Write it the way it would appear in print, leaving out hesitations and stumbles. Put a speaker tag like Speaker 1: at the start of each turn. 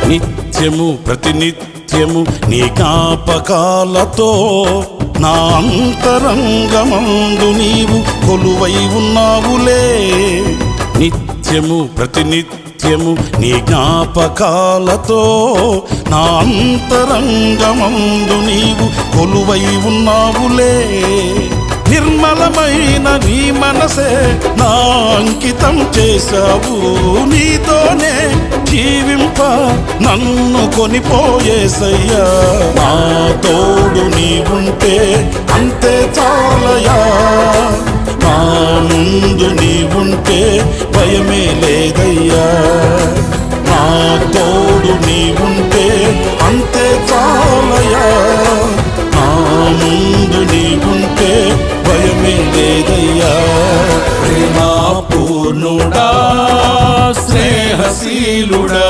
Speaker 1: నిత్యము ప్రతినిత్యము నీ జ్ఞాపకాలతో నా అంతరంగమందు నీవు కొలువై ఉన్నావులే. నిత్యము ప్రతినిత్యము నీ జ్ఞాపకాలతో నా అంతరంగమందు నీవు కొలువై ఉన్నావులే. నిర్మలమైన నీ మనసే నా అంకితం చేశావు. నీతోనే జీవింప నన్ను కొనిపోయేసయ్యా. నా తోడు నీవుంటే అంతే చాలయా. నా ముందు నీవుంటే భయమే లేదయ్యా. నా తోడు నీవుంటే అంతే చాలయా. నా ముందు నీవుంటే భయమే లేదయ్యా. ప్రేమా పూర్ణుడా, స్నేహశీలుడా,